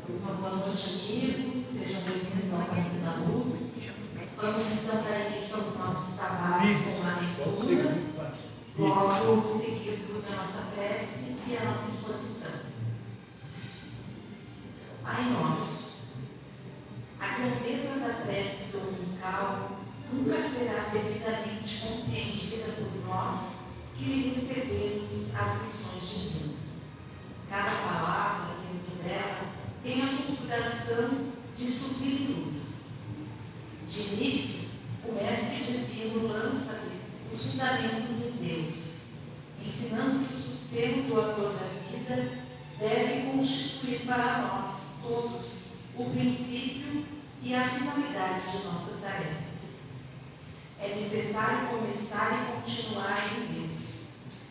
Uma boa noite, amigos. Sejam bem-vindos ao Caminho da Luz. Vamos então dar início aos nossos trabalhos com a leitura, logo seguido da nossa prece e a nossa exposição. Pai nosso, a grandeza da prece dominical nunca será devidamente compreendida por nós que lhe recebemos as lições divinas. Cada palavra dentro dela tem a fulguração de sublime luz. De início, o Mestre Divino lança-lhe os fundamentos em Deus, ensinando que o Supremo Doador da vida deve constituir para nós, todos, o princípio e a finalidade de nossas tarefas. É necessário começar e continuar em Deus,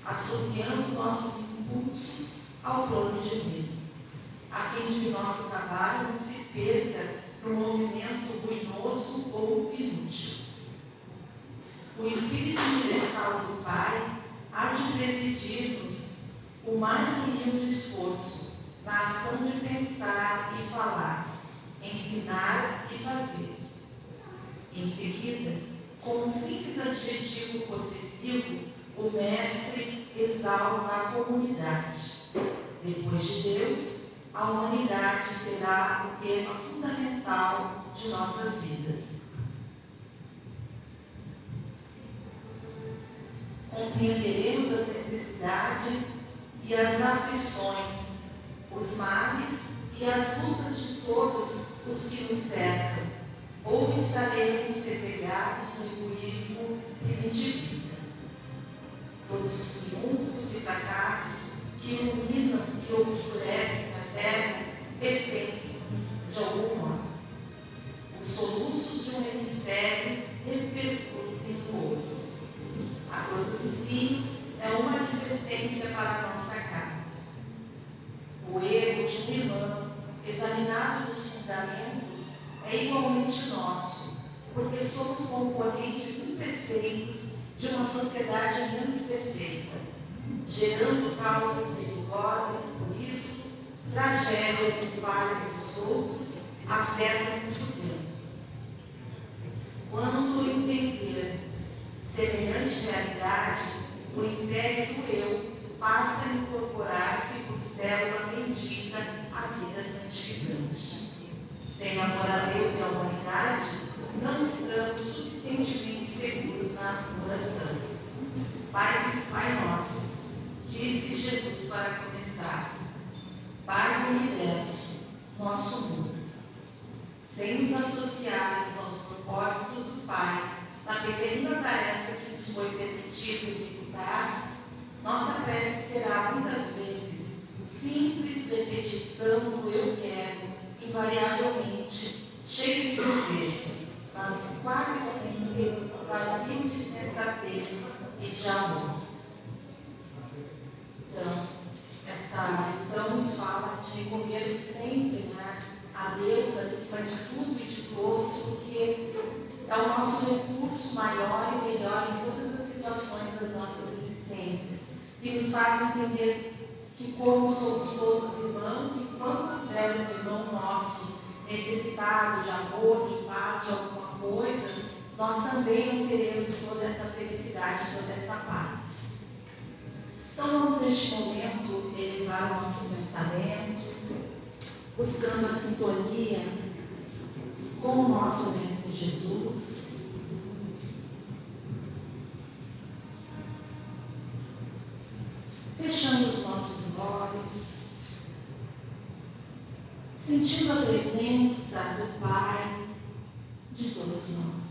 associando nossos impulsos ao plano divino, a fim de que nosso trabalho não se perca no movimento ruinoso ou inútil. O Espírito Universal do Pai há de presidir-nos o mais humilde esforço na ação de pensar e falar, ensinar e fazer. Em seguida, com um simples adjetivo possessivo, o Mestre exalta a comunidade. Depois de Deus, a humanidade será o tema fundamental de nossas vidas. Compreenderemos as necessidades e as aflições, os males e as lutas de todos os que nos cercam, ou estaremos segregados no egoísmo primitivista. Todos os triunfos e fracassos que iluminam e obscurecem a terra pertencem-nos de algum modo. Os soluços de um hemisfério repercutem no outro. A dor do vizinho é uma advertência para a nossa casa. O erro de um irmão, examinado nos fundamentos, é igualmente nosso, porque somos componentes imperfeitos de uma sociedade menos perfeita, gerando causas perigosas e, por isso, tragédias e falhas dos outros afetam-nos por dentro. Quando entendermos semelhante realidade, o império do eu passa a incorporar-se por célula bendita à vida santificante. Sem amor a Deus e à humanidade, não estamos suficientemente seguros na oração. Pai nosso, disse Jesus para começar, Pai do universo, nosso mundo. Sem nos associarmos aos propósitos do Pai, na pequenina tarefa que nos foi permitido executar, nossa prece será muitas vezes simples repetição do eu quero, invariavelmente cheio de desejos, mas quase sempre vazio de sensatez e de amor. Então, essa lição nos fala de recorrer sempre a Deus acima de tudo e de todos, porque é o nosso recurso maior e melhor em todas as situações das nossas existências, e nos faz entender que, como somos todos irmãos, enquanto houver um irmão nosso necessitado de amor, de paz, de alguma coisa, nós também não teremos toda essa felicidade, toda essa paz. Então vamos neste momento elevar o nosso pensamento, buscando a sintonia com o nosso Mestre Jesus. Fechando os nossos olhos, sentindo a presença do Pai de todos nós,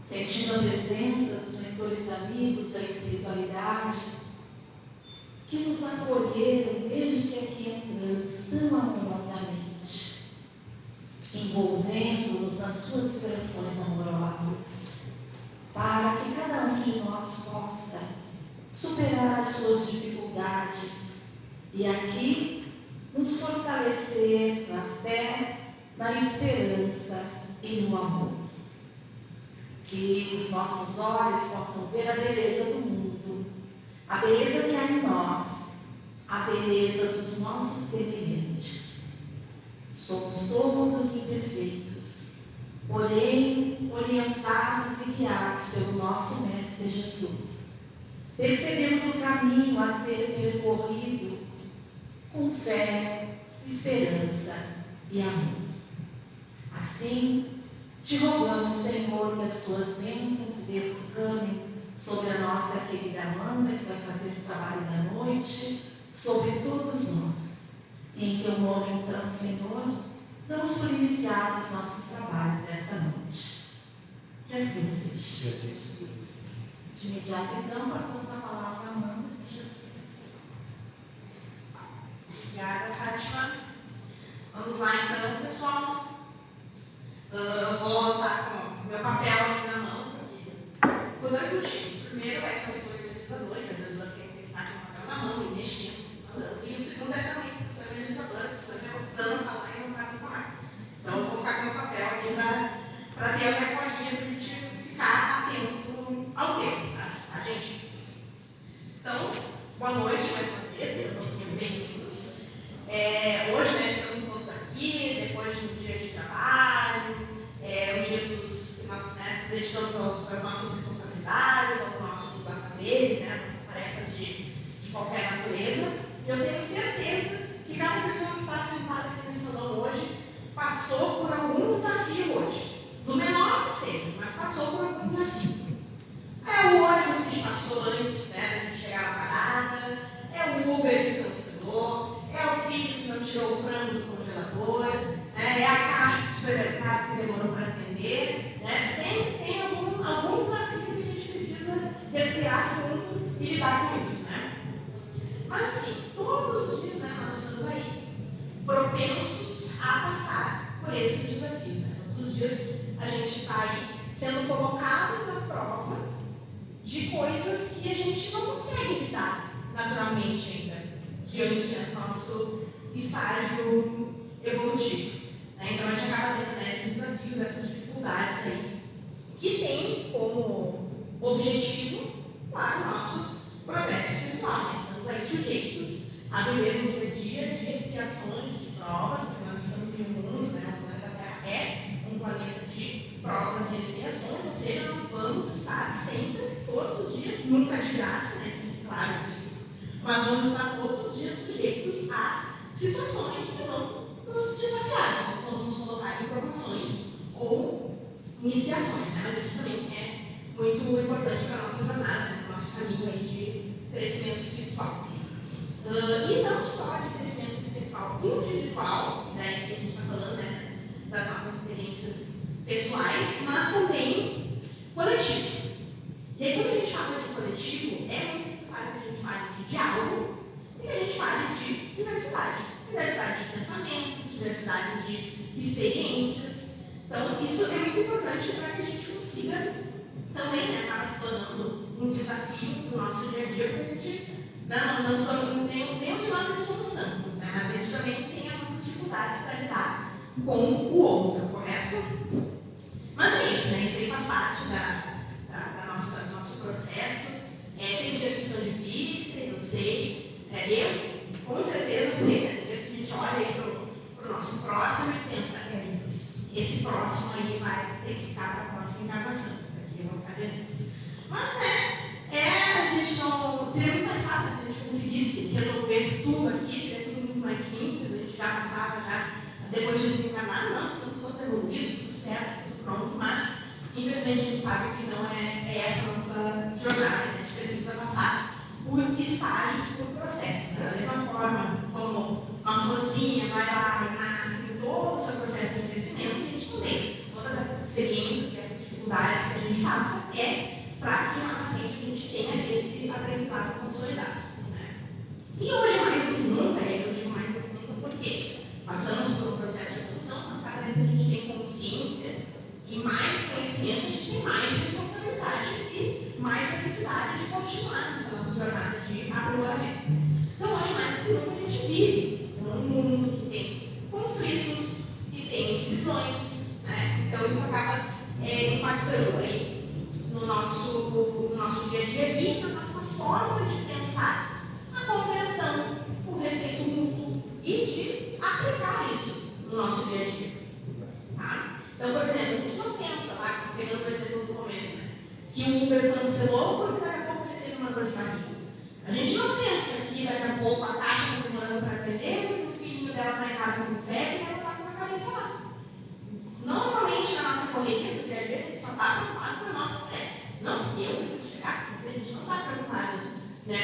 sentindo a presença dos mentores amigos da espiritualidade que nos acolheram desde que aqui entramos tão amorosamente, envolvendo-nos nas suas vibrações amorosas, para que cada um de nós possa superar as suas dificuldades e aqui nos fortalecer na fé, na esperança e no amor. Que os nossos olhos possam ver a beleza do mundo, a beleza que há em nós, a beleza dos nossos semelhantes. Somos todos imperfeitos, porém orientados e guiados pelo nosso Mestre Jesus. Percebemos o caminho a ser percorrido com fé, esperança e amor. Assim, te rogamos, Senhor, que as tuas bênçãos se derramem sobre a nossa querida Amanda, que vai fazer o trabalho da noite, sobre todos nós. Em teu nome, então, Senhor, damos por iniciados os nossos trabalhos desta noite. Que assim seja. De imediato, então, passamos a palavra à Amanda de Jesus. Obrigada, Fátima. Vamos lá, então, pessoal. Eu vou estar com o meu papel aqui na mão, por dois motivos. O primeiro é que eu sou evangelizadora, e a evangelizadora sempre tem que estar com o papel na mão, e mexendo, andando. E o segundo é também que eu sou evangelizadora, que estou precisando falar e não está mais. Então, eu vou ficar com o meu papel aqui para ter a minha colinha para a gente ficar atento ao tempo, tá, gente? Então, boa noite mais uma vez, sejam todos muito bem-vindos. Hoje, né, estamos todos aqui, depois de um dia de trabalho, um dia dos nós, né, nos dedicamos às nossas responsabilidades, aos nossos afazeres, né, às nossas tarefas de qualquer natureza. E eu tenho certeza que cada pessoa que está sentada aqui nesse salão hoje passou por algum desafio hoje, do menor que seja, mas passou por algum desafio. É o ônibus que passou antes, né, de chegar na parada, é o Uber que cancelou, é o filho que não tirou o frango do congelador, é a caixa do supermercado que demorou para atender, né? Sempre tem algum desafio que a gente precisa respirar junto e lidar com isso, né? Mas assim, todos os dias, né, nós estamos aí propensos a passar por esses desafios, né? Todos os dias a gente está aí sendo colocados à prova de coisas que a gente não consegue evitar naturalmente ainda, diante do nosso estágio evolutivo. Então a gente acaba tendo esses desafios, essas dificuldades aí, que tem como objetivo, claro, o nosso progresso espiritual. Nós estamos aí sujeitos a viver no dia a dia de expiações, de provas, porque nós estamos em um mundo, né, o planeta Terra é um planeta de provas e expiações, ou seja, nós vamos estar sempre, todos os dias, nunca de graça, né, fique claro isso, mas vamos estar todos os dias sujeitos a situações que vão nos desafiar, né, vão nos colocar em provações ou em expiações, né, mas isso também é muito importante para a nossa jornada, né, para o nosso caminho aí de crescimento espiritual. E não só de crescimento espiritual individual, né, que a gente está falando, né, das nossas experiências pessoais, mas também coletivo. E aí, quando a gente fala de coletivo, é muito necessário que a gente fale de diálogo e que a gente fale de diversidade. Diversidade de pensamentos, diversidade de experiências. Então, isso é muito importante para que a gente consiga também, né, acabar se tornando um desafio no nosso dia a dia, porque a gente não somos, nenhum de nós aqui somos santos, né, mas a gente também tem as nossas dificuldades para lidar com o outro, correto? Mas é isso, né? Isso aí faz parte do nosso processo. Tem dias que são difíceis, eu sei. Eu, com certeza, sei, né? Tem dias que a gente olha aí para o nosso próximo e pensa, Deus, esse próximo aí vai ter que ficar para a próxima encarnação. Isso aqui eu vou ficar dentro. Mas, a gente não. Seria muito mais fácil se a gente conseguisse resolver tudo aqui, seria tudo muito mais simples, a gente já passava já. Depois de desencarnar, não, estamos todos evoluídos, tudo certo, tudo pronto, mas infelizmente a gente sabe que não é essa a nossa jornada, a gente precisa passar por estágios, por processos. Né? Da mesma forma como uma florzinha vai lá, renasce, tem todo o seu processo de crescimento, a gente também, todas essas experiências e essas dificuldades que a gente passa para que lá na frente a gente tenha esse aprendizado consolidado. Né? E hoje, mais do que nunca, eu digo mais do que nunca, por quê? Passamos por um processo de evolução, mas cada vez que a gente tem consciência e mais conhecimento, a gente tem mais responsabilidade e mais necessidade de continuar nessa nossa jornada de aprimoramento. no nosso dia a dia. Tá? Então, por exemplo, a gente não pensa lá, pegando o exemplo do começo, né, que o Uber cancelou porque daqui a pouco ele teve uma dor de barriga. A gente não pensa que daqui a pouco a Caixa está demorando para atender, que o filhinho dela está em casa com febre e ela está com a cabeça lá. Normalmente na nossa correria do dia a dia, a gente só está preocupado com a nossa pressa. Não porque eu preciso chegar, mas a gente não está preocupado, né,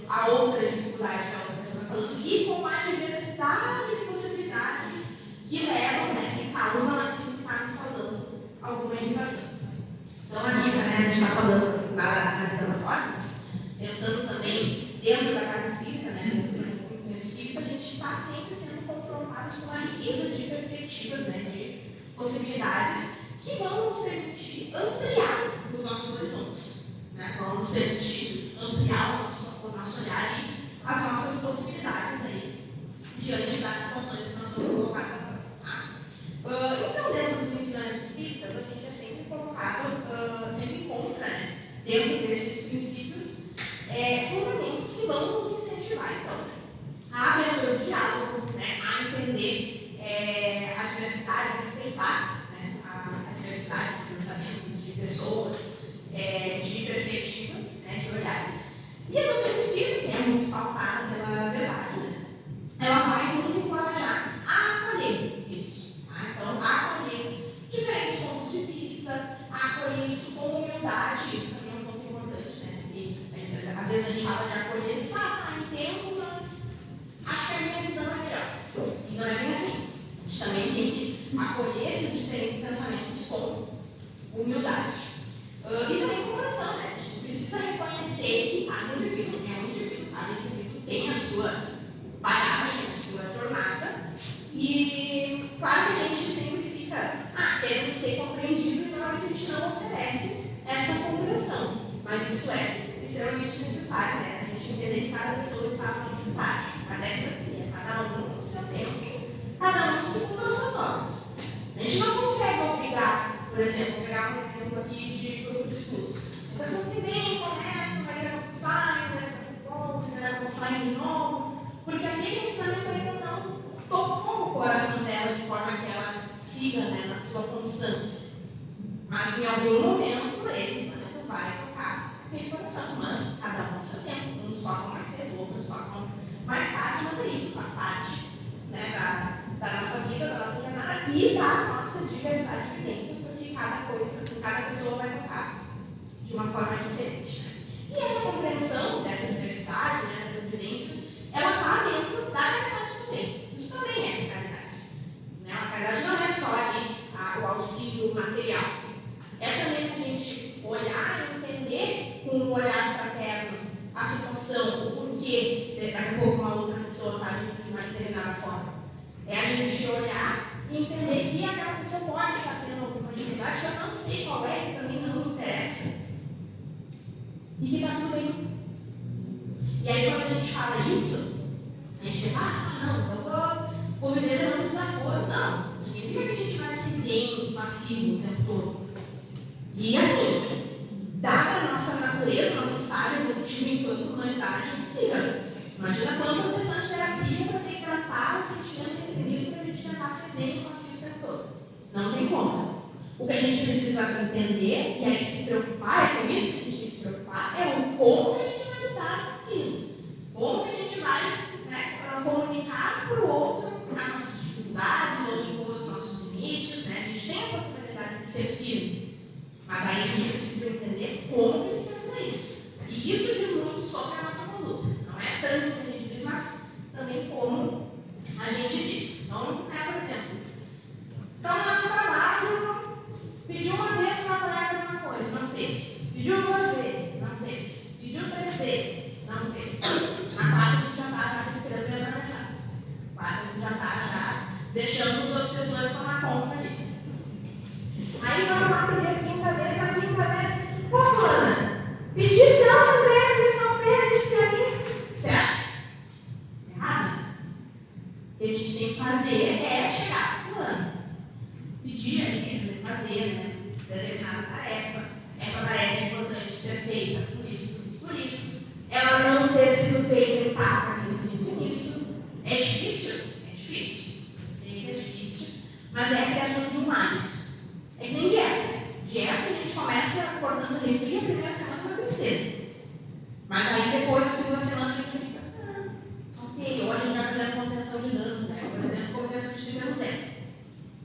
com a outra dificuldade que a outra pessoa está falando e com a diversidade de possibilidades que levam, né, que causam aquilo que está nos causando alguma irritação. Então, aqui, né, a gente está falando na vida da Formas, pensando também dentro da casa espírita, né, dentro do movimento espírita, a gente está sempre sendo confrontados com a riqueza de perspectivas, né, de possibilidades que vão nos permitir ampliar os nossos horizontes, né, vão nos permitir ampliar o nosso olhar e as nossas possibilidades aí diante das situações que nós somos colocados agora. Tá? Então, dentro dos ensinamentos espíritas, a gente é sempre colocado, sempre encontra, né, dentro desses princípios, fundamentos que vão nos incentivar, então, a abertura do diálogo, né, a entender a diversidade, respeitar, né, a diversidade de pensamentos, de pessoas, de perspectivas, né, de olhares. E a doutrina espírita, que é muito pautada pela verdade, né, ela vai nos encorajar a acolher isso. Tá? Então, a acolher diferentes pontos de vista, a acolher isso com humildade, isso também é um ponto importante, né? E, às vezes a gente fala de acolher, a gente fala, entendo, mas acho que a minha visão é melhor. E não é bem assim. A gente também tem que acolher esses diferentes pensamentos com humildade. E também com coração, né? A gente precisa reconhecer que cada indivíduo é um indivíduo, cada indivíduo tem a sua bagagem, a sua jornada. E claro que a gente sempre fica querendo ser compreendido e na hora que a gente não oferece essa compreensão. Mas isso é extremamente necessário, né? A gente entender que cada pessoa está no nosso estágio, cada dizia, cada um no seu tempo, cada um segundo as suas obras. A gente não consegue obrigar, por exemplo, vou pegar um exemplo aqui de grupo de estudos. Pessoas que vêm, começam, vai dar um saem, vai dar um volta, vai dar um saem de novo, porque aquele ensinamento ainda não tocou o coração dela de forma que ela siga, né, na sua constância. Mas em algum momento esse ensinamento vai tocar aquele coração, mas cada um no seu tempo. Uns tocam mais cedo, outros tocam mais tarde, mas é isso, faz parte, né, da nossa vida, da nossa jornada e da nossa diversidade de vivências, porque cada pessoa vai tocar de uma forma diferente. E essa compreensão dessa diversidade, né, dessas vivências, ela está dentro da caridade também. Isso também é caridade. Né? A caridade não é só ali o auxílio material. É também a gente olhar e entender com um olhar fraterno a situação, o porquê daqui a pouco uma outra pessoa está agindo de uma determinada forma. É a gente olhar e entender que aquela pessoa pode estar tendo alguma dificuldade que eu não sei qual é, que também não me interessa. E que está tudo bem. E aí quando a gente fala isso, a gente pensa, não, eu vou viver levando desaforo. Não, significa que a gente vai ser zen, passivo o tempo todo. E assim, dada a nossa natureza, nosso estado evolutivo enquanto humanidade, é possível. Imagina quantas sessões de terapia para ter que tratar o sentimento reprimido para a gente tentar ser zen e passivo o tempo todo. Não tem como. O que a gente precisa entender, e aí se preocupar, é com isso que a gente tem que se preocupar, é o como que a gente vai lidar com aquilo. Como que a gente vai, né, comunicar para o outro as nossas dificuldades ou impor os nossos limites. Né? A gente tem a possibilidade de ser firme, mas aí a gente precisa entender como que a gente vai fazer isso. E isso diz muito sobre a nossa conduta. Não é tanto o que a gente diz, mas também como a gente diz. Então, por exemplo, estamos lá no trabalho, pediu uma vez para uma colega fazer uma coisa, não fez. Pediu 2 vezes, não fez. Pediu 3 vezes, não fez. Na quarta a gente já está respirando e atravessando. Na quarta a gente já está deixando os obsessores tomar conta ali. Aí vamos lá pedir a 5ª vez, na 5ª vez, pô, fulana, pedi tantas vezes, não fez isso aí. Certo? Errado. O que a gente tem que fazer é chegar, fulana, pedir ali, fazer, né, determinada tarefa. Essa tarefa é importante ser feita por isso, por isso, por isso. Ela não ter sido feita empata nisso, nisso, nisso. É difícil? É difícil. Eu sei que é difícil. mas é a criação de um hábito. É que nem dieta. Dieta a gente começa cortando refri, a primeira semana é uma tristeza. Mas aí depois da segunda semana a gente fica, ok, ou a gente vai fazendo contenção de danos, né? Por exemplo, comecei a substituir pelo zero.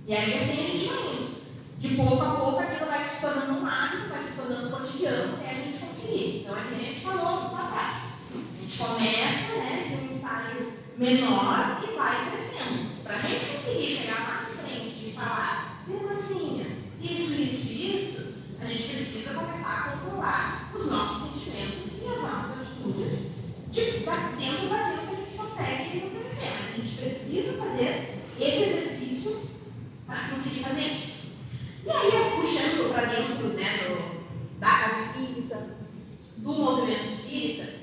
E aí assim a gente vai indo. De pouco a pouco aquilo vai se tornando um hábito, vai se tornando cotidiano até a gente conseguir. Então é que a gente falou lá atrás. A gente começa, né, de um estágio menor e vai crescendo. Para a gente conseguir chegar lá na frente e falar, irmãzinha, isso, a gente precisa começar a controlar os nossos sentimentos e as nossas atitudes dentro daquilo que a gente consegue oferecer. A gente precisa fazer esse exercício para conseguir fazer isso. E aí, puxando para dentro, né, da casa espírita, do movimento espírita,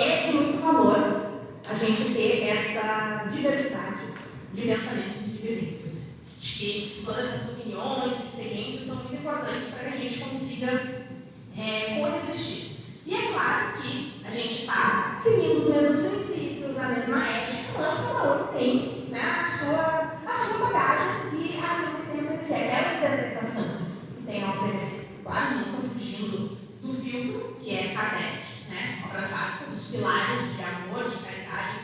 é de muito valor a gente ter essa diversidade de pensamento e de vivência. Acho que todas essas opiniões e experiências são muito importantes para que a gente consiga coexistir. E é claro que a gente está seguindo os mesmos princípios, a mesma ética, mas cada um tem, né, a sua bagagem e aquilo que tem a oferecer, aquela interpretação que tem a oferecer. Claro, nunca fugindo do filtro, que é Kardec, né, obras básicas, os pilares de amor, de caridade,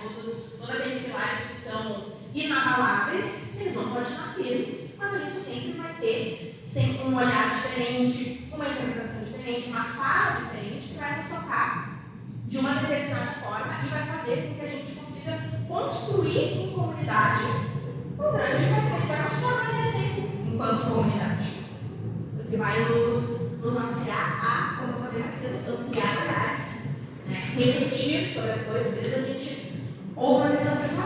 todos aqueles pilares que são inabaláveis, eles vão continuar firmes, mas a gente sempre vai ter um olhar diferente, uma interpretação diferente, uma fala diferente, que vai nos tocar de uma determinada forma e vai fazer com que a gente consiga construir em comunidade um grande processo para nos fortalecer enquanto comunidade. Porque vai nos auxiliar a, como podemos dizer, ampliar olhares, né? Refletir sobre as coisas. Às vezes a gente ouve uma visão e pensa,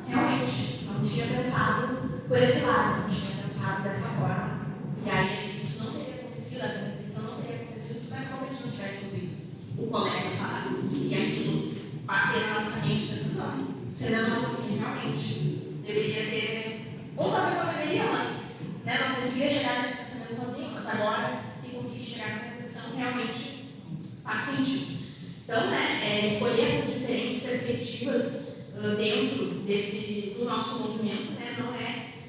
realmente, não tinha pensado por esse lado, não tinha pensado dessa forma. E aí isso não teria acontecido, essa reflexão não teria acontecido se realmente não tivesse ouvido o colega falar e aquilo bater na nossa mente pensando, senão não conseguia realmente. Deveria ter, ou talvez não deveria, mas não conseguia chegar nesse pensamento sozinho, mas agora que consegui chegar nessa reflexão realmente faz sentido. Então, escolher essas diferentes perspectivas dentro do nosso movimento,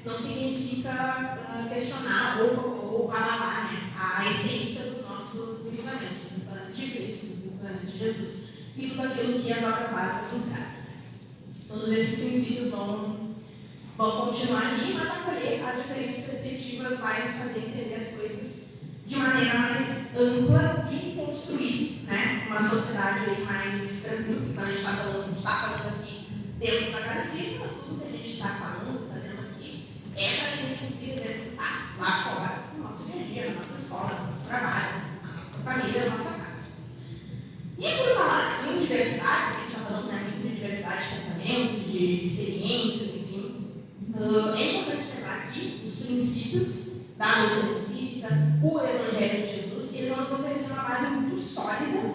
não significa questionar ou abalar, né, a essência dos nossos ensinamentos, dos ensinamentos de Cristo, dos ensinamentos de Jesus e tudo aquilo que as obras básicas nos trazem. Todos esses princípios vão continuar ali, mas acolher as diferentes perspectivas vai nos fazer entender as coisas de maneira mais ampla e construir, né, uma sociedade mais tranquila. Então, a gente está falando aqui dentro da casa espírita, mas tudo que a gente está falando, fazendo aqui, é para que a gente consiga exercitar lá fora, no nosso dia a dia, na nossa escola, no nosso trabalho, na nossa família, na nossa casa. E por falar em diversidade, a gente está falando muito de diversidade de pensamentos, de experiências, enfim, é importante lembrar aqui os princípios da doutrina espírita, o Evangelho de Jesus, eles vão nos oferecer uma base muito sólida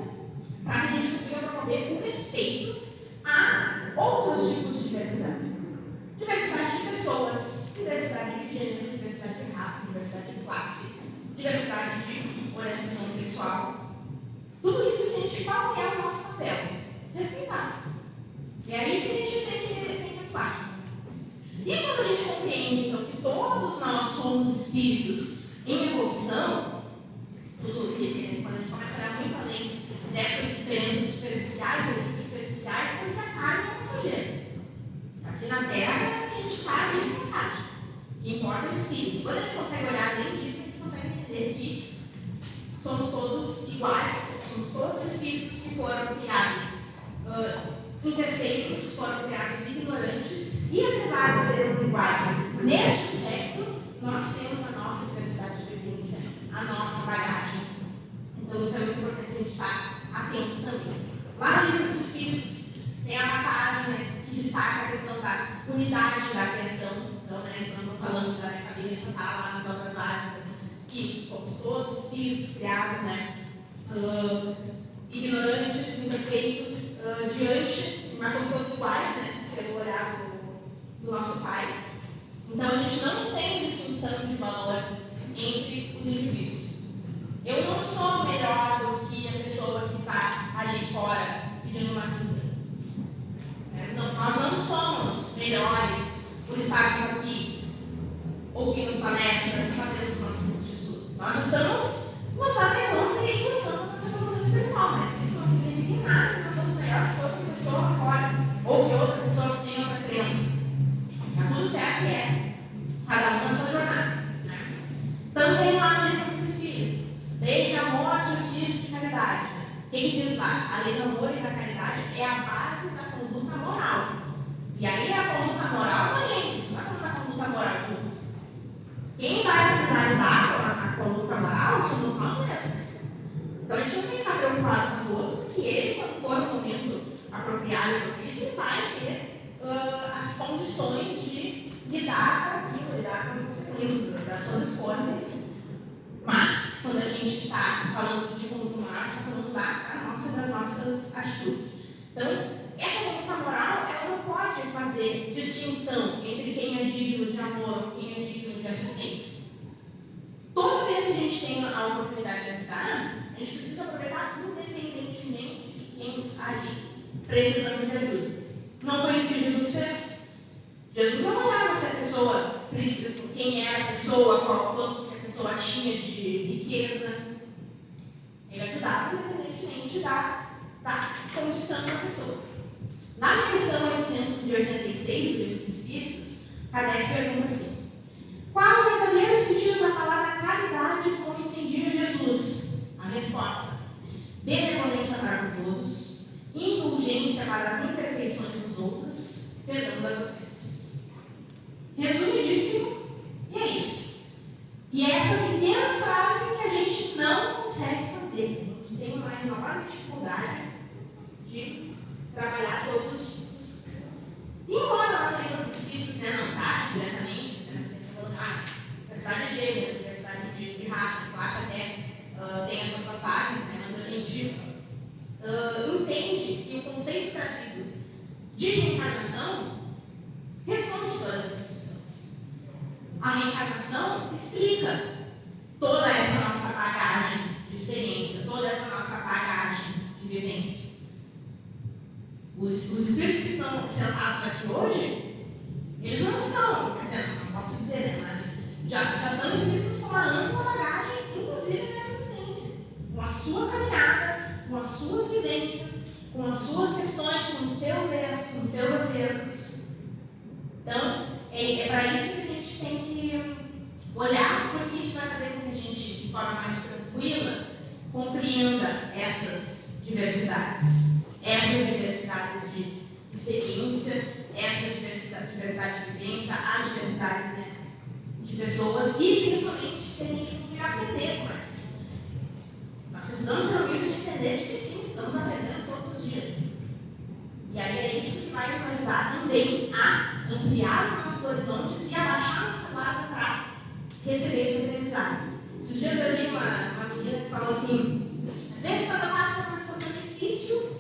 para que a gente consiga promover o respeito a outros tipos de diversidade. Diversidade de pessoas, diversidade de gênero, diversidade de raça, diversidade de classe, diversidade de orientação sexual. Tudo isso que a gente, qual que é o nosso papel? Respeitar. E aí que a gente tem que atuar. E quando a gente compreende, então, que todos nós somos espíritos em evolução, tudo que quando a gente começa a olhar muito além dessas diferenças superficiais, porque a carne é passageira. Aqui na Terra, a gente está de passagem. O que importa é o espírito. Quando a gente consegue olhar além disso, a gente consegue entender que somos todos iguais, somos todos espíritos que foram criados imperfeitos, foram criados ignorantes, e apesar de sermos iguais neste aspecto, nós temos a nossa diversidade de vivência, a nossa bagagem. Então, isso é muito importante a gente estar atento também. Lá no Livro dos Espíritos, tem a passagem que destaca a questão da unidade da criação. Então, isso eu não estou falando da minha cabeça, está lá nas obras básicas, que somos todos espíritos criados, ignorantes, imperfeitos, mas somos todos iguais, pelo olhar do nosso Pai. Então, a gente não tem distinção de valor entre os indivíduos. Eu não sou melhor do que a pessoa que está ali fora pedindo uma ajuda. Nós não somos melhores por estarmos aqui. ouvindo as palestras, fazendo os nossos grupos de estudo. Nós estamos nos adelando e buscando a nossa evolução espiritual, mas isso não significa nada que nós somos melhores que outra pessoa fora, ou que outra pessoa que tem outra crença. Está tudo certo que é. Cada um na sua jornada. Né? Também lá no livro dos Espíritos, lei de amor, justiça e caridade. Né? O que diz lá? A lei do amor e da caridade é a base da conduta moral. E aí a conduta moral não é gente, não é a conduta moral pública. Quem vai precisar lidar com a conduta moral somos nós mesmos. Então a gente não tem que estar preocupado com o outro, porque ele, quando for no momento apropriado e propício, ele vai ter as condições de lidar com aquilo, lidar com as consequências das suas escolhas, enfim. Mas, quando a gente está falando de conduta moral, a gente está falando das nossas atitudes. Então, essa conduta moral, ela não pode fazer distinção entre quem é digno de amor ou quem é digno de assistência. Toda vez que a gente tem a oportunidade de ajudar, a gente precisa aproveitar independentemente de quem está ali precisando de ajuda. Não foi isso que Jesus fez? Jesus não olhava se a pessoa precisa, quem era a pessoa, quanto que a pessoa tinha de riqueza. Ele ajudava independentemente da condição da pessoa. Na questão 886 do Livro dos Espíritos, Kardec pergunta assim: qual o verdadeiro sentido da palavra caridade como entendia Jesus? A resposta: benevolência para com todos, indulgência para as imperfeições dos outros, perdão das ofensas. Resumidíssimo, e é isso. E é essa pequena frase que a gente não consegue fazer. A gente tem uma enorme dificuldade de trabalhar todos os dias. E embora lá no Livro dos Espíritos não taxe diretamente, diversidade de gênero, diversidade de raça, de classe, até tem as suas passagens, mas a gente entende que o conceito trazido de reencarnação responde todas essas questões. A reencarnação explica toda essa nossa bagagem de experiência, toda essa nossa bagagem de vivência. Os espíritos que estão sentados aqui hoje, eles não estão, quer dizer, não posso dizer, né, mas já são espíritos com uma ampla bagagem, inclusive nessa essência, com a sua caminhada, com as suas vivências, com as suas questões, com os seus erros, com os seus acertos. Então, é para isso que a gente tem que olhar, porque isso vai fazer com que a gente, de forma mais tranquila, compreenda essas diversidades de experiência, essa diversidade de vivência, as diversidades, né, de pessoas e principalmente que a gente consiga aprender com elas. Nós precisamos ser humildes de entender que sim, estamos aprendendo todos os dias. E aí é isso que vai nos ajudar também a ampliar os nossos horizontes e abaixar nossa guarda para receber esse aprendizado. Esses dias eu li uma menina que falou assim: às vezes quando eu passo por uma situação difícil,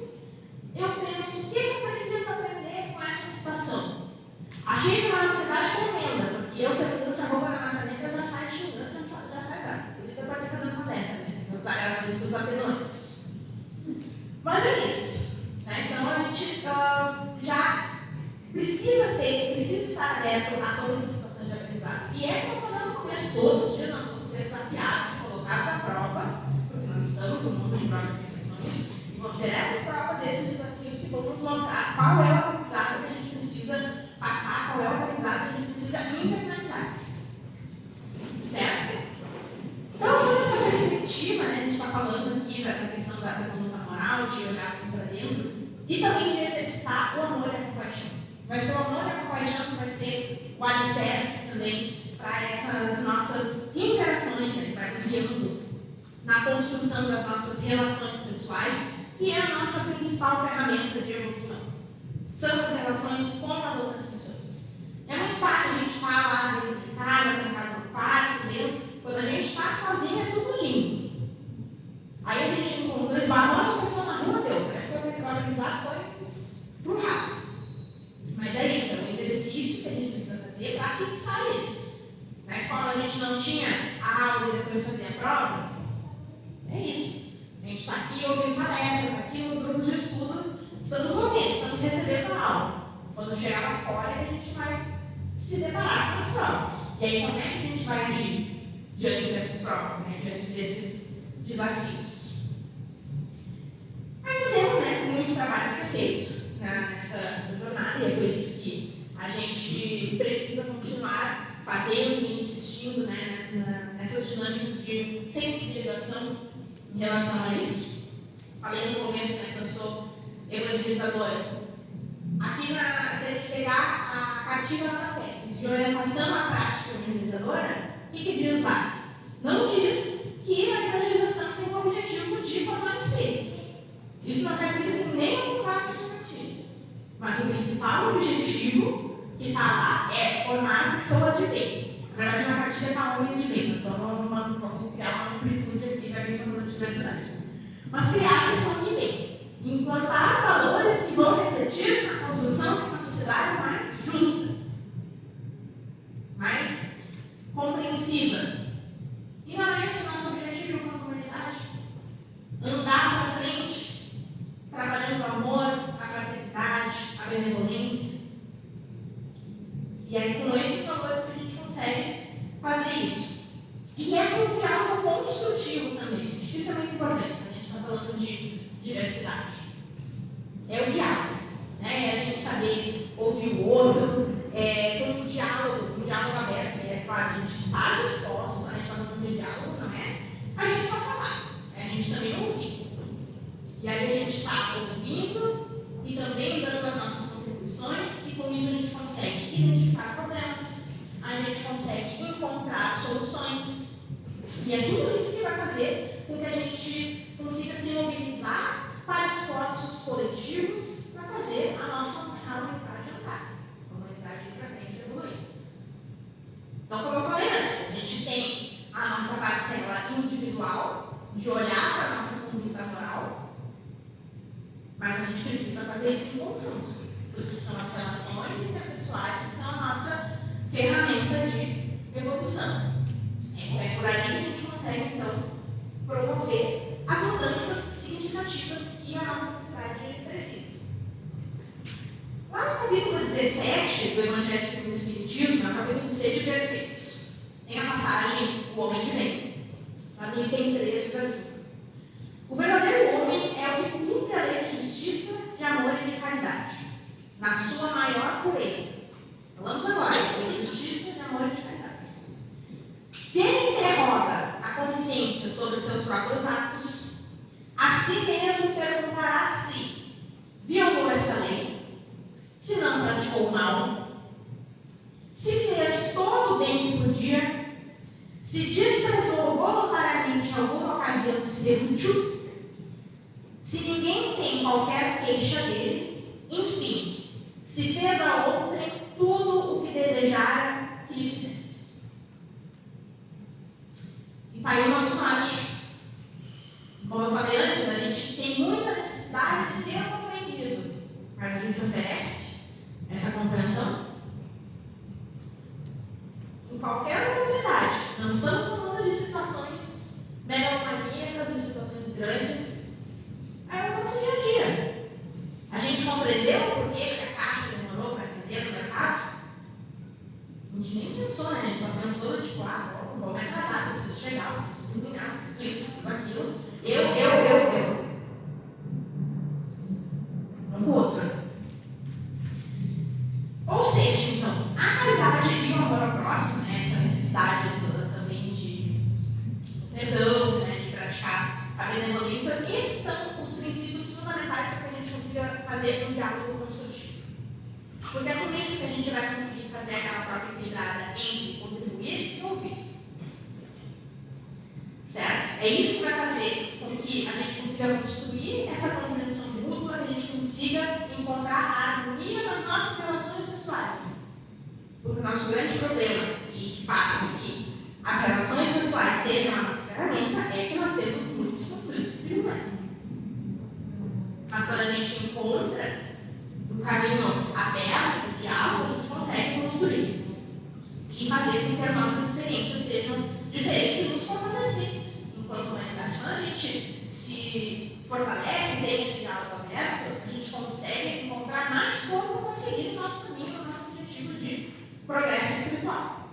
eu penso, o que eu preciso aprender com essa situação? Achei que uma oportunidade tremenda, porque eu, se eu pergunto a roupa na maçaneta, eu já saio xingando, já saio bravo. Por isso que eu estou aqui fazendo conversa, né? Eu saio dos seus atenuantes. Mas é isso. Né? Então a gente já precisa estar aberto a todas as situações de aprendizado. E é como eu falei no começo, todos os dias nós vamos ser desafiados, colocados à prova, porque nós estamos no mundo de provas e expressões. E vão ser essas provas, esses desafios que vão nos mostrar qual é o aprendizado que a gente precisa passar, qual é o aprendizado que a gente precisa internalizar. Certo? Então, toda essa perspectiva, né, a gente está falando aqui da questão da conduta moral, de olhar muito para dentro, e também de exercitar o amor e a compaixão. Vai ser o amor e a compaixão que vai ser o alicerce também para essas nossas interações, né, que vai nos guiando na construção das nossas relações pessoais, que é a nossa principal ferramenta de evolução. São as relações com as outras pessoas. É muito fácil a gente estar lá dentro de casa, trancado no quarto, mesmo. Quando a gente está sozinho, é tudo lindo. Aí a gente encontrou, esbarrou uma pessoa na rua, deu. Parece que o aprendizado foi pro rato. Mas é isso, é um exercício que a gente precisa fazer para fixar isso. Na escola a gente não tinha a aula e depois fazia a prova. É isso. A gente está aqui ouvindo palestra, está aqui nos grupos de estudo, estamos ouvindo, estamos recebendo a aula. Quando chegar lá fora, a gente vai se deparar com as provas. E aí, como é que a gente vai agir diante dessas provas, né? Diante desses desafios? Ainda temos, né, muito trabalho a ser feito nessa jornada, e é por isso que a gente precisa continuar fazendo e insistindo, né, nessas dinâmicas de sensibilização em relação a isso. Falei no começo, né, que eu sou evangelizadora. Aqui, se a gente pegar a cartilha lá na fé, de orientação à prática evangelizadora, o que diz lá? Não diz que a evangelização tem o objetivo de formar espíritos. Isso não está escrito em nenhum lugar de cartilha. Mas o principal objetivo que está lá é formar pessoas de bem. Na verdade, na cartilha está homens de bem, só vamos criar uma amplitude aqui da questão da diversidade. Mas criar pessoas de bem. Implantar valores que vão refletir na construção de uma sociedade mais justa, mais compreensiva. E não é esse o nosso objetivo como comunidade? Andar para frente, trabalhando o amor, a fraternidade, a benevolência. E é com esses valores que a gente consegue fazer isso. E é com um diálogo construtivo também. Isso é muito importante quando a gente está falando de diversidade. É o diálogo, né? É a gente saber ouvir o outro, com um diálogo aberto. É claro, a gente está disposto, quando a gente está falando de diálogo, não é a gente só falar, é a gente também ouvir. E aí a gente está ouvindo e também dando as nossas contribuições, e com isso a gente consegue identificar problemas, a gente consegue encontrar soluções. E é tudo isso que vai fazer com que a gente consiga se mobilizar para esforços coletivos para fazer a nossa comunidade andar, a comunidade ir para frente e evoluir. Então, como eu falei antes, a gente tem a nossa parcela individual de olhar para a nossa conduta moral, mas a gente precisa fazer isso em conjunto, porque são as relações interpessoais que são a nossa ferramenta de evolução. É por aí que a gente consegue, então, promover as mudanças significativas que a nossa sociedade precisa. Lá no capítulo 17 do Evangelho segundo o Espiritismo, é o capítulo C de Perfeitos, tem a passagem O Homem de Bem. Lá no item 3 diz assim: o verdadeiro homem é o que cumpre a lei de justiça, de amor e de caridade, na sua maior pureza. Falamos agora de lei de justiça, de amor e de caridade. Se ele interroga a consciência sobre os seus próprios atos, a si mesmo perguntará a si: violou essa lei? Se não praticou o mal? Se fez todo o bem que podia? Se desprezou voluntariamente alguma ocasião de ser útil? Se ninguém tem qualquer queixa dele? Enfim, se fez a outrem tudo o que desejara que lhe fizesse. E está aí o nosso norte. Como eu falei antes, a gente tem muita necessidade de ser compreendido, mas a gente oferece essa compreensão em qualquer oportunidade. Não estamos falando de situações megalomaníacas, de situações grandes. É o nosso dia a dia. A gente compreendeu por que a Caixa demorou para atender no mercado? A gente nem pensou, né? A gente só pensou, tipo, vou me atrasar, eu preciso chegar, eu preciso cozinhar, eu preciso isso, eu preciso aquilo. Eu. Vamos pro outro. Ou seja, então, a caridade e o amor ao próximo, né, essa necessidade também de perdão, né, de praticar a benevolência, esses são os princípios fundamentais para que a gente consiga fazer um diálogo construtivo. Porque é com isso que a gente vai conseguir fazer aquela troca equilibrada entre contribuir e ouvir. Certo? É isso que vai fazer com que a gente consiga construir essa compreensão mútua, que a gente consiga encontrar a harmonia nas nossas relações pessoais. Porque o nosso grande problema, e que faz com que as relações pessoais sejam a nossa ferramenta, é que nós temos muitos conflitos individuais. Mas quando a gente encontra um caminho aberto, um diálogo, a gente consegue construir e fazer com que as nossas experiências sejam diferentes e nos fortalecer enquanto humanidade. Quando a gente se fortalece, tem esse diálogo aberto, a gente consegue encontrar mais força para seguir o nosso caminho, o nosso objetivo de progresso espiritual.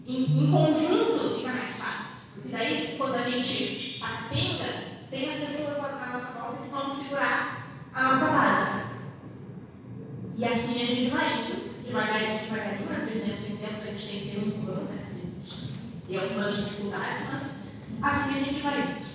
em conjunto fica mais fácil. Porque daí, quando a gente apenga, tem as pessoas lá na nossa volta que vão segurar a nossa base. E assim a gente vai indo, devagarinho, mas de tempos em tempos a gente tem que ter um plano, né? E algumas dificuldades, mas assim a gente vai indo.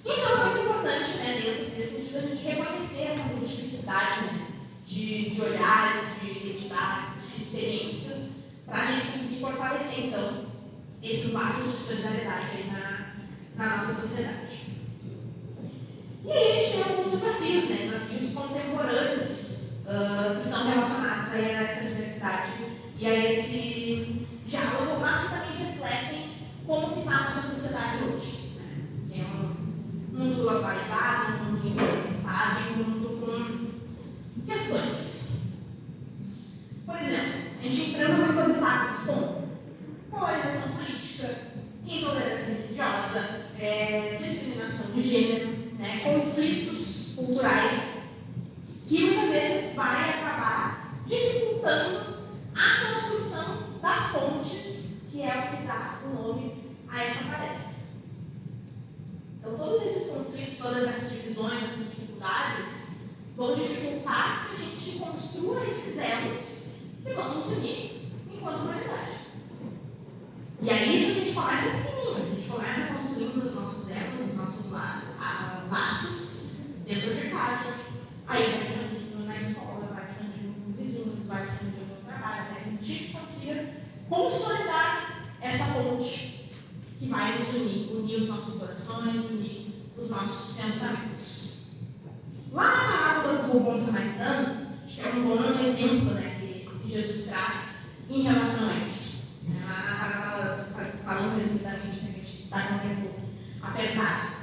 Então é muito importante, né, dentro desse sentido, a gente reconhecer essa multiplicidade, né, de olhares, de identidades, de experiências, para a gente conseguir fortalecer, então, esses laços de solidariedade aí na nossa sociedade. E aí a gente tem alguns desafios, né, desafios contemporâneos, que são relacionados aí a essa diversidade e a esse diálogo, mas que também refletem como está a nossa sociedade hoje, né, que é um mundo globalizado, um mundo interconectado, um mundo com questões. Por exemplo, a gente enfrenta muitos obstáculos como polarização política, intolerância religiosa, discriminação de gênero, né, conflitos culturais, que muitas vezes vai acabar dificultando a construção das pontes, que é o que dá o nome a essa palestra. Então, todos esses conflitos, todas essas divisões, essas dificuldades, vão dificultar que a gente construa esses elos que vão nos unir enquanto humanidade. E aí, isso a gente começa pequenininho, a gente começa construindo os nossos elos, os nossos laços dentro de casa, aí vai expandindo na escola, vai expandindo com os vizinhos, vai expandindo no trabalho, até que a gente consiga consolidar essa ponte que vai nos unir os nossos corações, unir os nossos pensamentos. Lá na parábola do bom samaritano, acho que é um bom exemplo, né, que Jesus traz em relação a isso. Na parábola, falando resumidamente, né, que a gente está com o tempo apertado.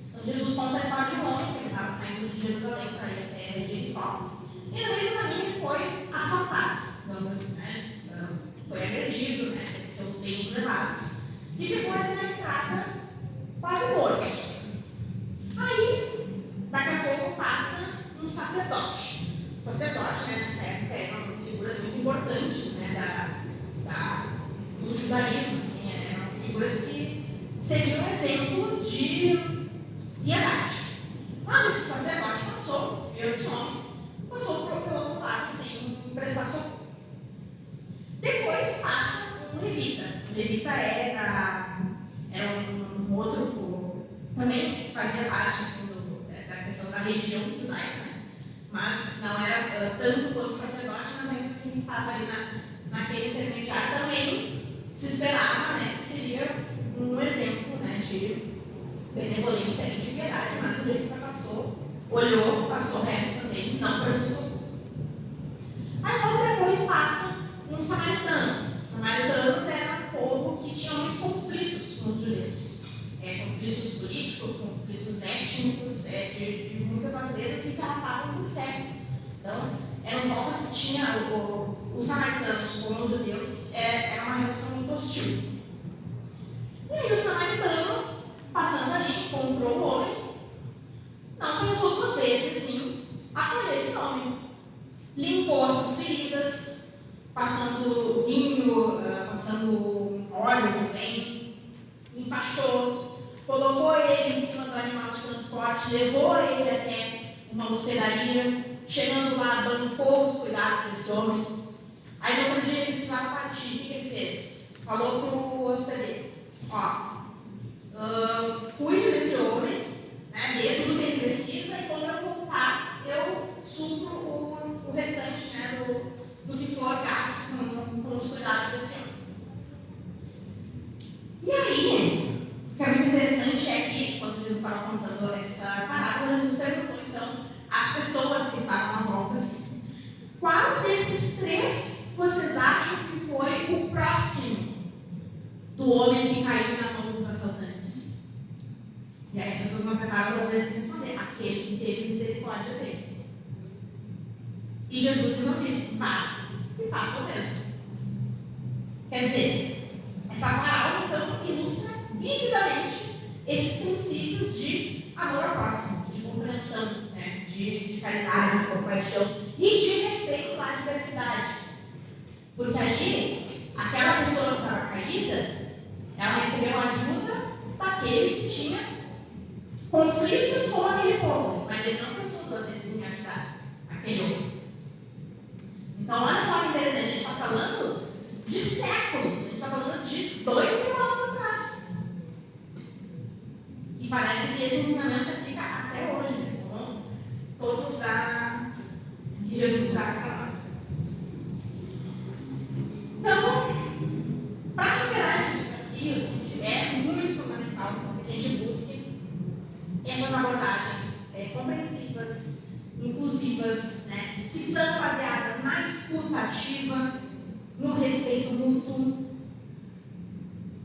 Então, Jesus conta a história de um homem que estava saindo de Jerusalém para ir até Jericó. E no meio do caminho ele foi assaltado, né, foi agredido, né, teve seus bens levados, e ficou ali na estrada quase morto. Aí, daqui a pouco passa um sacerdote. O sacerdote, né, nessa época, eram figuras muito importantes, né, do judaísmo, assim, eram figuras que seriam exemplos de piedade. Mas esse sacerdote passou, esse homem, passou pelo outro lado sem prestar socorro. Depois passa um levita. O levita era um outro povo, também fazia parte assim, da questão da região judaica, né? Mas não era tanto quanto sacerdote, mas ainda assim estava ali naquele intermediário. Também se esperava, né, que seria um exemplo, né, de benevolência e de piedade, mas o levita passou, olhou, passou reto também, não prestou socorro. Aí logo depois passa um samaritano. Os samaritanos eram um povo que tinha muitos conflitos com os judeus. Conflitos políticos, conflitos étnicos, de muitas naturezas que se arrastavam por séculos. Então, eram povos que tinham os samaritanos com os judeus, era uma relação muito hostil. E aí o samaritano, passando ali, encontrou o homem, não pensou duas vezes em acolher esse homem. Limpou as suas feridas, passando vinho, passando óleo também, enfaixou, colocou ele em cima do animal de transporte, levou ele até uma hospedaria, chegando lá, bancou os cuidados desse homem. Aí no outro dia ele precisava partir, o que ele fez? Falou para o hospedeiro, cuide desse homem, né, dê tudo que ele precisa, e quando eu voltar, eu supro o restante, né, do que for gasto com os cuidados desse homem. E aí, o que é muito interessante é que, quando Jesus estava contando essa parábola, Jesus perguntou, então, às pessoas que estavam à volta, assim, qual desses três vocês acham que foi o próximo do homem que caiu na mão dos assaltantes? E aí as pessoas não pensaram para responder, aquele que teve misericórdia dele. E Jesus não disse, vá e faça o mesmo. Quer dizer, essa parábola então ilustra vividamente esses princípios de amor ao próximo, de compreensão, né, de caridade, de compaixão e de respeito à diversidade. Porque ali, aquela pessoa vida. Ela recebeu ajuda daquele que tinha conflitos com aquele povo, mas ele não pensou duas vezes em ajudar aquele homem. Então, olha só que interessante, a gente está falando de séculos, a gente está falando de 2.000 anos atrás. E parece que esse ensinamento se aplica até hoje, né? Com todos que Jesus traz para nós. Então, para superar esses desafios, é muito fundamental que a gente busque essas abordagens compreensivas, inclusivas, né, que são baseadas na escuta ativa, no respeito mútuo.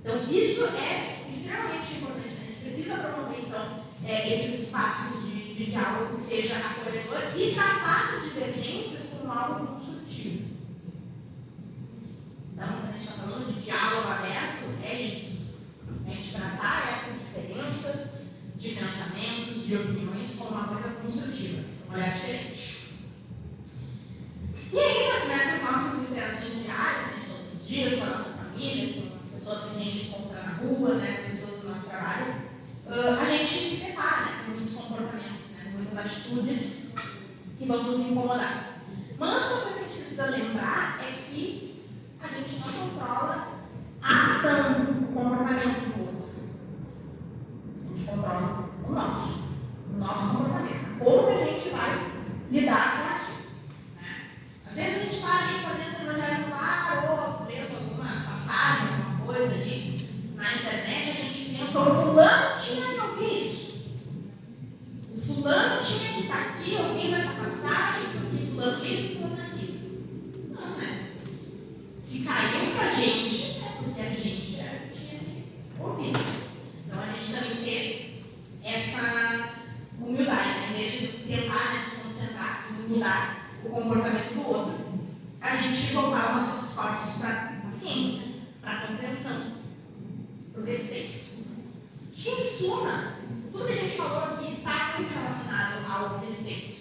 Então, isso é extremamente importante. A gente precisa promover, então, esses espaços de diálogo que seja acolhedor e tratar as divergências como algo construtivo. Então, quando a gente está falando de diálogo aberto, é isso. A gente tratar essas diferenças de pensamentos, de opiniões como uma coisa construtiva, um olhar diferente. E aí, nessas nossas interações diárias, né, todos os dias, com a nossa família, com as pessoas que a gente encontra na rua, né, com as pessoas do nosso trabalho, a gente se depara, né, com muitos comportamentos, né, com muitas atitudes que vão nos incomodar. Mas uma coisa que a gente precisa lembrar é que a gente não controla a ação, o comportamento do outro. A gente controla o nosso comportamento. Como que a gente vai lidar com aquilo. Né? Às vezes a gente está ali fazendo o evangelho no lar ou lendo alguma passagem, alguma coisa ali na internet, a gente pensa, o fulano tinha que ouvir isso. O fulano tinha que estar aqui ouvindo essa passagem, porque fulano isso, fulano aquilo. Não, né? Se caiu pra gente, é porque a gente tinha que ouvir. Então a gente também ter essa humildade, né? Em vez de tentar, né, nos concentrar em mudar o comportamento do outro, a gente voltar os nossos esforços para a ciência, para a compreensão, para o respeito. E em suma, tudo que a gente falou aqui está muito relacionado ao respeito.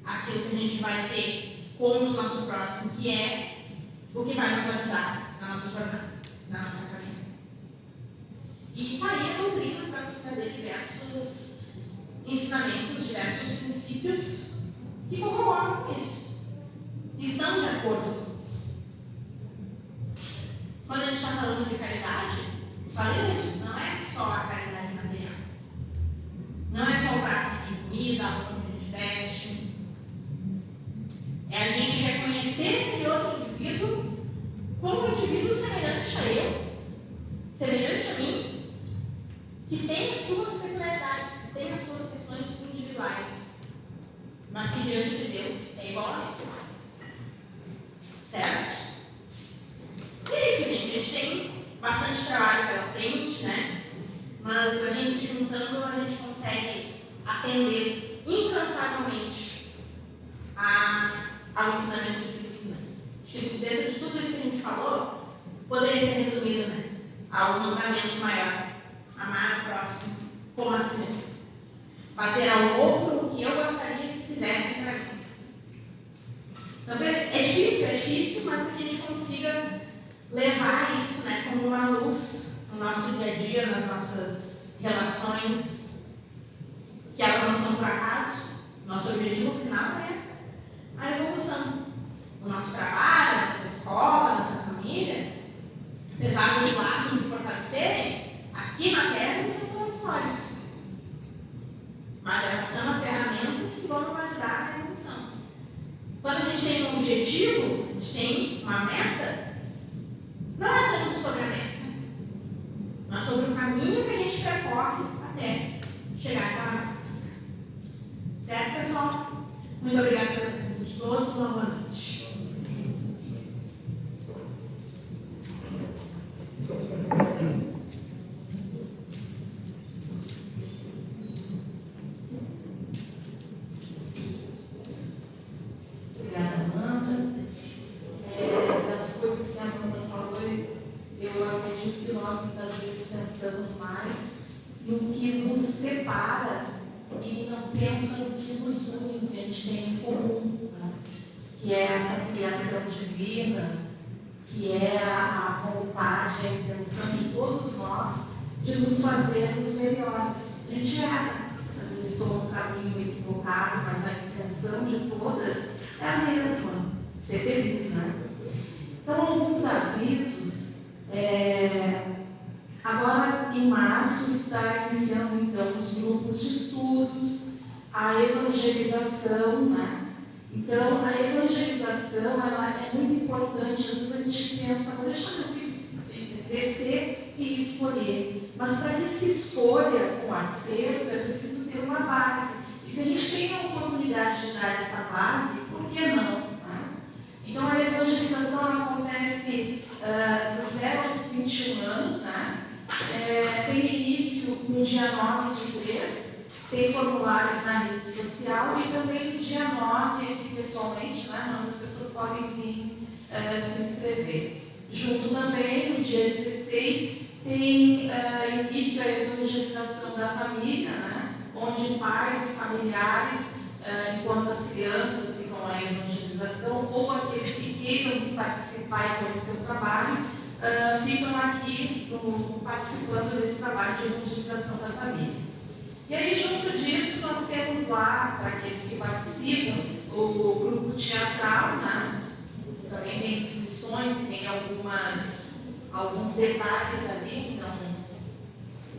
Aquilo que a gente vai ter com o nosso próximo, que é o que vai nos ajudar na nossa jornada, na nossa caminhada. E está aí a doutrina para nos trazer diversos ensinamentos, diversos princípios que corroboram com isso, que estão de acordo com isso. Quando a gente está falando de caridade, falei antes, não é só a caridade material. Não é só o prato de comida, a roupa que a gente veste. É a gente reconhecer aquele outro indivíduo como um indivíduo semelhante a eu, semelhante a mim, que tem as suas peculiaridades, que tem as suas questões individuais, mas que diante de Deus é igual a mim. Certo? E é isso, gente. A gente tem bastante trabalho pela frente, né? Mas a gente se juntando, a gente consegue atender incansavelmente ao ensinamento de Cristo, né? Acho que dentro de tudo isso que a gente falou, poderia ser resumido, né, ao mandamento maior: amar o próximo como a si mesmo. Fazer ao outro o que eu gostaria que fizessem para mim. Então, é difícil, mas que a gente consiga levar isso, né, como uma luz no nosso dia a dia, nas nossas relações, que elas não são por acaso. Nosso objetivo final é a evolução. No nosso trabalho, na nossa escola, na nossa família, apesar dos laços se fortalecerem, aqui na Terra eles são transitórios. Mas elas são as ferramentas que vão nos ajudar na evolução. Quando a gente tem um objetivo, a gente tem uma meta, não é tanto sobre a meta, mas sobre o caminho que a gente percorre até chegar àquela meta. Certo, pessoal? Muito obrigada pela presença de todos. Uma boa noite. Obrigada, Amanda. Das coisas que a Amanda falou, eu acredito que nós muitas vezes pensamos mais no que nos separa e não pensa no que nos une, no que a gente tem em comum, né? Que é essa criação divina, que é a vontade, a intenção de todos nós de nos fazermos melhores. A gente erra, às vezes toma um caminho equivocado, mas a intenção de todas é a mesma, ser feliz, né? Então, alguns avisos. Agora, em março, está iniciando, então, os grupos de estudos, a evangelização, né? Então, a evangelização, ela é muito importante. Às vezes a gente pensa, vou deixar meu filho crescer e escolher. Mas para que se escolha com acerto, é preciso ter uma base. E se a gente tem a oportunidade de dar essa base, por que não? Né? Então, a evangelização ela acontece do 0 aos 21 anos, né? Tem início no dia 9 de 3, tem formulários na rede social e também no dia 9 aqui pessoalmente, né? Onde as pessoas podem vir se inscrever. Junto também, no dia 16, tem início a evangelização da família, né? Onde pais e familiares, enquanto as crianças ficam na evangelização, ou aqueles que queiram participar e conhecer o trabalho, ficam aqui participando desse trabalho de evangelização da família. E aí, junto disso, nós temos lá, para aqueles que participam, o grupo teatral, né? Que também tem inscrições e tem alguns detalhes ali, então,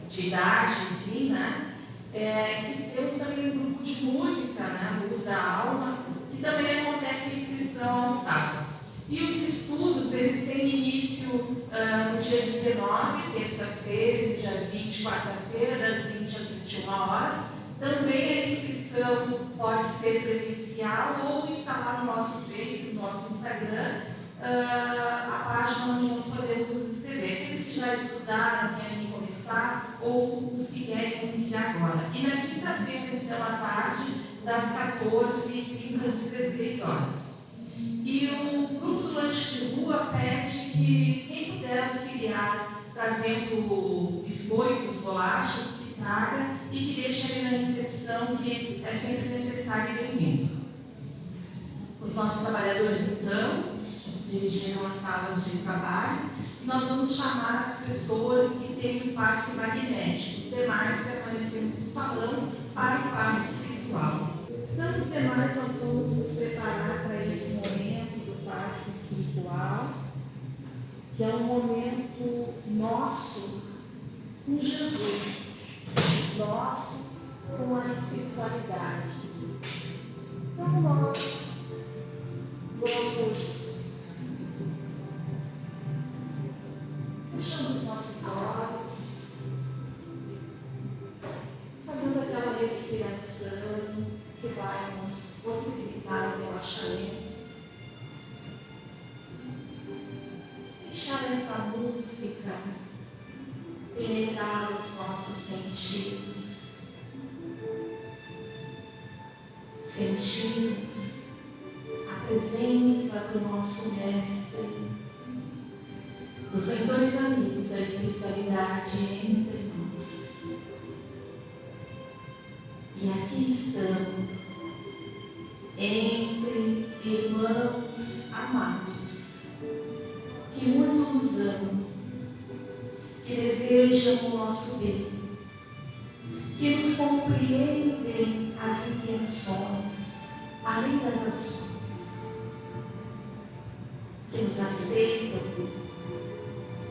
de idade, enfim, né? E temos também um grupo de música, né? Luz da Alma, que também acontece a inscrição aos sábados. E os estudos, eles têm início no dia 19, terça-feira, e no dia 20, quarta-feira, das 20 às 21 horas. Também a inscrição pode ser presencial ou está lá no nosso Facebook, no nosso Instagram, a página onde nós podemos nos inscrever. Aqueles que já estudaram, querem começar, ou os que querem iniciar agora. E na quinta-feira, então, à tarde, das 14h30 às 16 horas. E o grupo do lanche de rua pede que quem puder auxiliar trazendo biscoitos, bolachas, que traga e que deixe ali na recepção, que é sempre necessário e bem-vindo. Os nossos trabalhadores, então, se dirigiram às salas de trabalho e nós vamos chamar as pessoas que têm o passe magnético. Os demais permanecemos no salão para o passe espiritual. Então, os demais, nós vamos nos preparar para esse momento do passe espiritual, que é um momento nosso com Jesus, nosso com a espiritualidade. Então, nós vamos fechando os nossos olhos, fazendo aquela respiração que vai nos possibilitar o relaxamento. Deixar essa música penetrar os nossos sentidos. Sentimos a presença do nosso Mestre, dos mentores amigos da espiritualidade entre nós. E aqui estamos, entre irmãos amados, que muito nos amam, que desejam o nosso bem, que nos compreendem as intenções, além das ações, que nos aceitam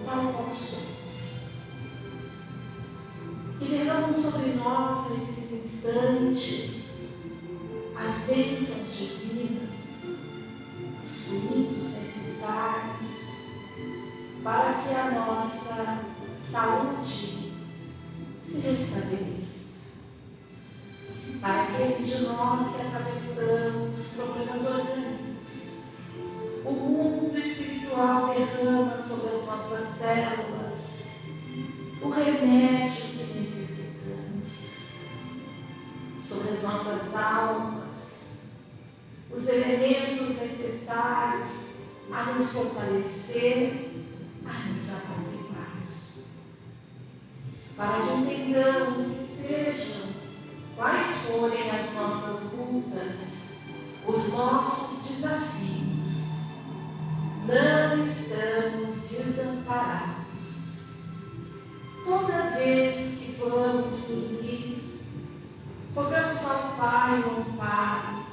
tal qual somos, que derramam sobre nós nesses instantes as bênçãos divinas, os fluidos necessários para que a nossa saúde se restabeleça. Para aqueles de nós que atravessamos problemas orgânicos, o mundo espiritual derrama sobre as nossas células o remédio que necessitamos, sobre as nossas almas, os elementos necessários a nos fortalecer, a nos apaziguar, para que entendamos que sejam quais forem as nossas lutas, os nossos desafios, não estamos desamparados. Toda vez que vamos dormir, rogamos ao Pai o amparo,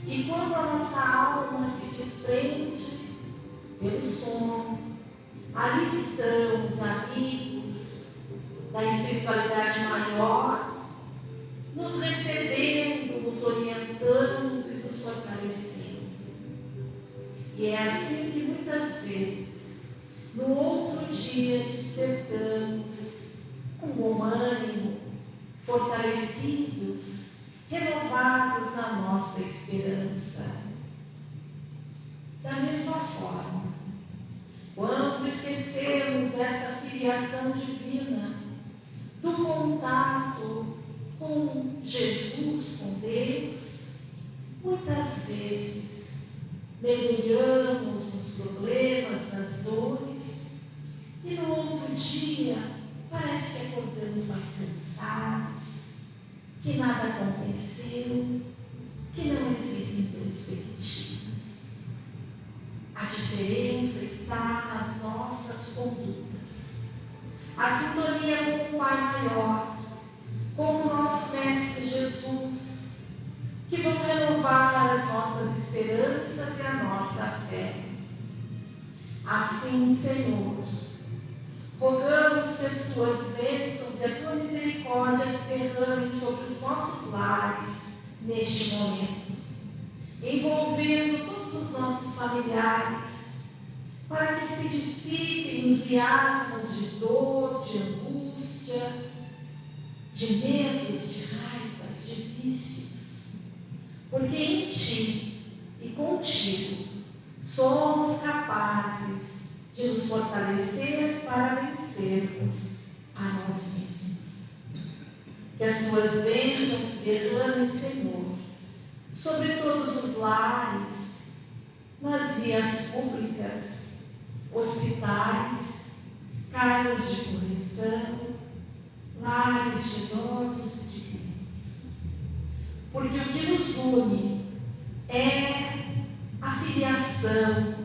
e quando a nossa alma se desprende pelo sono, ali estão os amigos da espiritualidade maior, nos recebendo, nos orientando e nos fortalecendo. E é assim que muitas vezes, no outro dia, despertamos com bom ânimo, fortalecidos, renovados na nossa esperança. Da mesma forma, quando esquecemos dessa filiação divina, do contato com Jesus, com Deus, muitas vezes mergulhamos nos problemas, nas dores, e no outro dia parece que acordamos mais cansados, que nada aconteceu, que não existem perspectivas. A diferença está nas nossas condutas. A sintonia com o Pai maior, com o nosso Mestre Jesus, que vão renovar as nossas esperanças e a nossa fé. Assim, Senhor, rogamos que as tuas bênçãos e a tua misericórdia se derramem sobre os nossos lares neste momento, envolvendo todos os nossos familiares, para que se dissipem os miasmas de dor, de angústias, de medos, de raivas, de vícios, porque em ti e contigo somos capazes de nos fortalecer para vencermos a nós mesmos. Que as tuas bênçãos se derramem, Senhor, sobre todos os lares, nas vias públicas, hospitais, casas de correção, lares de idosos e de crianças. Porque o que nos une é a filiação,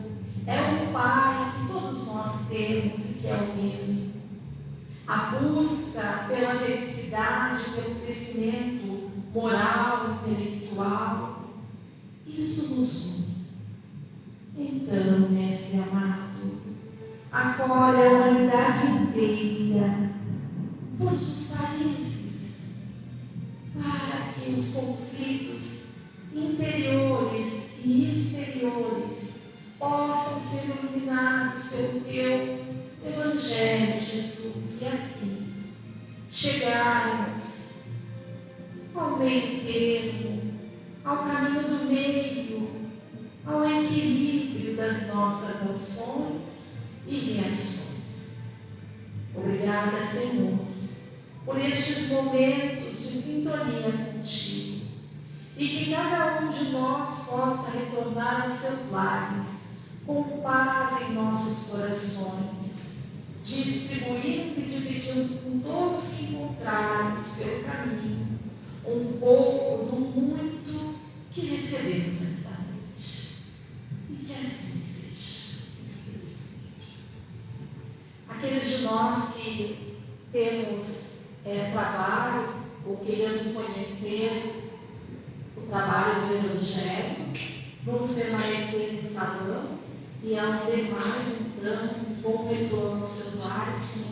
é o Pai que todos nós temos e que é o mesmo. A busca pela felicidade, pelo crescimento moral, intelectual, isso nos une. Então, Mestre amado, acolhe a humanidade inteira, todos os países, para que os conflitos interiores e exteriores possam ser iluminados pelo teu Evangelho, Jesus, e assim chegarmos ao meio termo, ao caminho do meio, ao equilíbrio das nossas ações e reações. Obrigada, Senhor, por estes momentos de sintonia contigo, e que cada um de nós possa retornar aos seus lares com paz em nossos corações, distribuindo e dividindo com todos que encontrarmos pelo caminho um pouco do muito que recebemos esta noite. E que assim seja. Aqueles de nós que temos trabalho ou queremos conhecer o trabalho do Evangelho, vamos permanecer no salão, e aos demais, então, bom retorno aos seus lares,